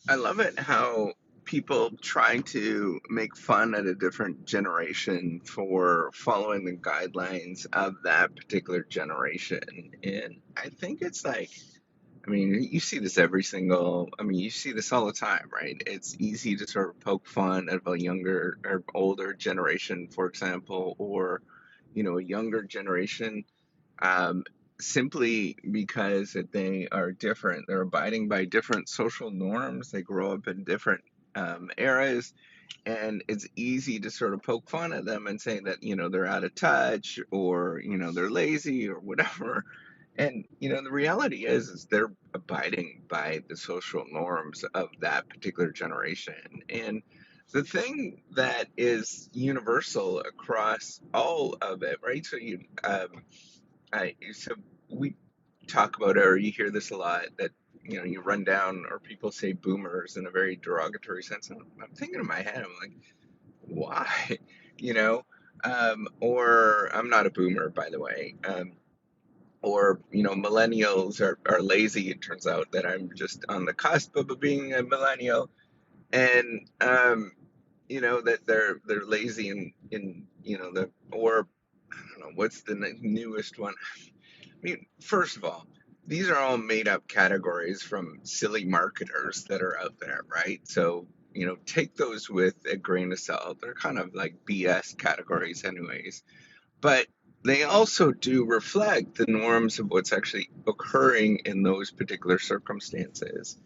I love it how people try to make fun at a different generation for following the guidelines of that particular generation. And I think it's like, I mean, you see this you see this all the time, right? It's easy to sort of poke fun of a younger or older generation, for example, or, a younger generation um, simply because that they are different. They're abiding by different social norms. They grow up in different eras, and it's easy to sort of poke fun at them and say that they're out of touch or they're lazy or whatever. And the reality is they're abiding by the social norms of that particular generation. And the thing that is universal across all of it, right? So we talk about it, or you hear this a lot, that you run down, or people say boomers in a very derogatory sense. And I'm thinking in my head, I'm like, why? You know, or I'm not a boomer, by the way. Or millennials are lazy. It turns out that I'm just on the cusp of being a millennial, and that they're lazy in the or I don't know what's the newest one. I mean, first of all, these are all made up categories from silly marketers that are out there, right? So, take those with a grain of salt. They're kind of like BS categories, anyways. But they also do reflect the norms of what's actually occurring in those particular circumstances.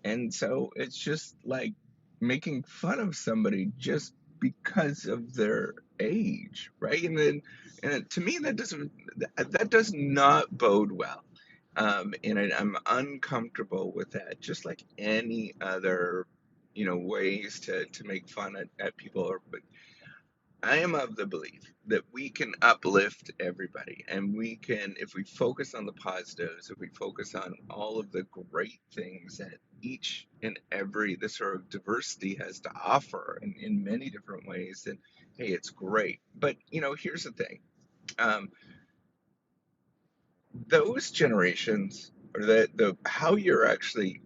And so it's just like making fun of somebody just because of their age, right? To me, that does not bode well. And I'm uncomfortable with that, just like any other, ways to make fun at people. But I am of the belief that we can uplift everybody, and we can, if we focus on the positives, if we focus on all of the great things that each and every, the sort of diversity has to offer in many different ways, then hey, it's great. But, here's the thing. Um, those generations, or the how you're actually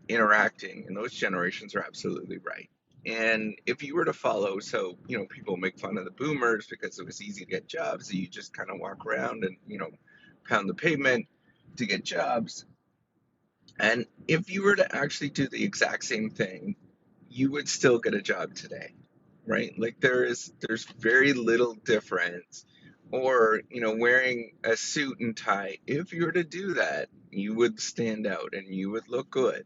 interacting in those generations are absolutely right. And if you were to follow, so, people make fun of the boomers because it was easy to get jobs. So you just kind of walk around and, pound the pavement to get jobs. And if you were to actually do the exact same thing, you would still get a job today, right? Like there's very little difference. Or, wearing a suit and tie, if you were to do that, you would stand out and you would look good,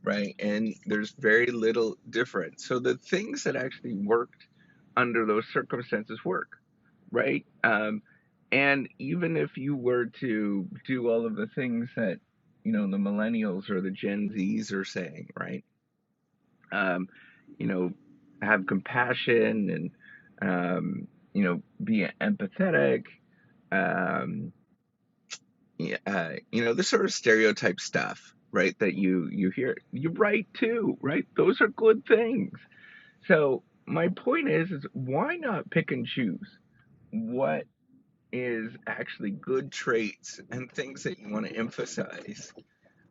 right? And there's very little difference. So the things that actually worked under those circumstances work, right? And even if you were to do all of the things that, the millennials or the Gen Zs are saying, right? Um, you know, have compassion and, be empathetic. Um, yeah, this sort of stereotype stuff, right? That you hear, you're right too, right? Those are good things. So my point is why not pick and choose what is actually good traits and things that you want to emphasize,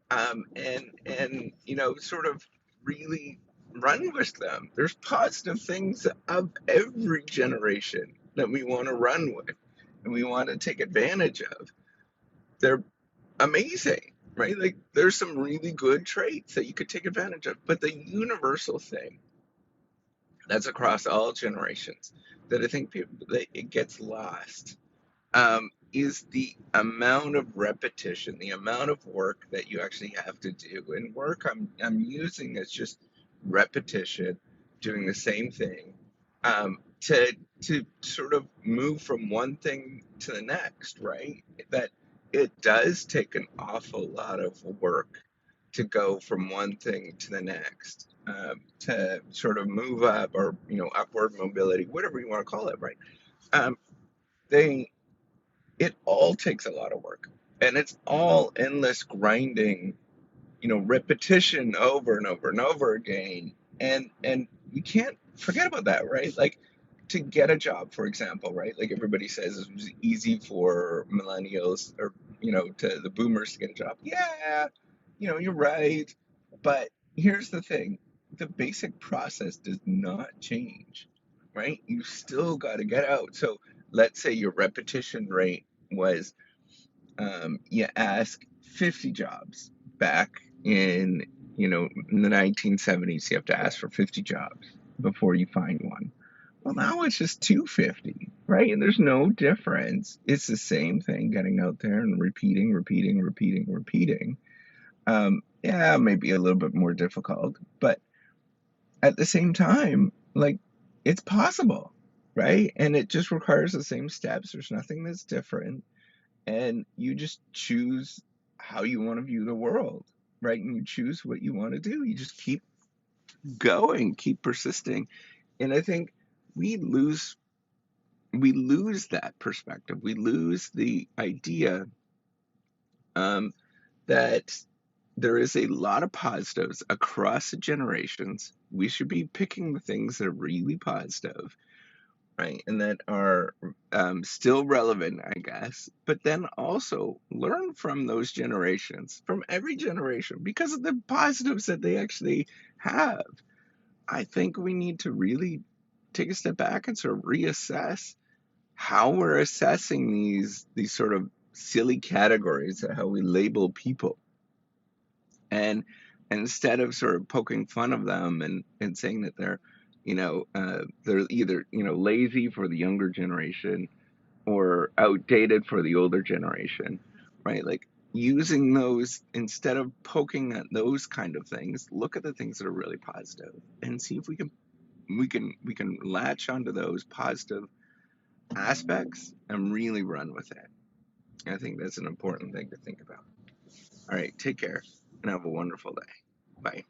and sort of really run with them. There's positive things of every generation that we want to run with and we want to take advantage of. They're amazing, right? Like there's some really good traits that you could take advantage of. But the universal thing that's across all generations that I think people that it gets lost is the amount of repetition, the amount of work that you actually have to do. And work I'm using as just repetition, doing the same thing, to sort of move from one thing to the next, right? That it does take an awful lot of work to go from one thing to the next, to sort of move up, or upward mobility, whatever you want to call it, right? Um, they it all takes a lot of work, and it's all endless grinding, repetition over and over and over again. And you can't forget about that, right? Like to get a job, for example, right? Like everybody says it was easy for millennials, or to the boomers to get a job. Yeah, you're right. But here's the thing, the basic process does not change, right? You still got to get out. So let's say your repetition rate was you ask 50 jobs back in, in the 1970s. You have to ask for 50 jobs before you find one. Well, now it's just 250, right? And there's no difference. It's the same thing, getting out there and repeating, repeating, repeating, repeating. Yeah, maybe a little bit more difficult, but at the same time, like, it's possible, right? And it just requires the same steps. There's nothing that's different. And you just choose how you want to view the world, right? And you choose what you want to do. You just keep going, keep persisting. And I think we lose we lose that perspective. We lose the idea um, that there is a lot of positives across the generations. We should be picking the things that are really positive, right? And that are still relevant, I guess. But then also learn from those generations, from every generation, because of the positives that they actually have. I think we need to really take a step back and sort of reassess how we're assessing these sort of silly categories of how we label people. And instead of sort of poking fun of them and saying that they're either, lazy for the younger generation or outdated for the older generation, right? Like, using those, instead of poking at those kind of things, look at the things that are really positive and see if we can latch onto those positive aspects and really run with it. I think that's an important thing to think about. All right, take care and have a wonderful day. Bye.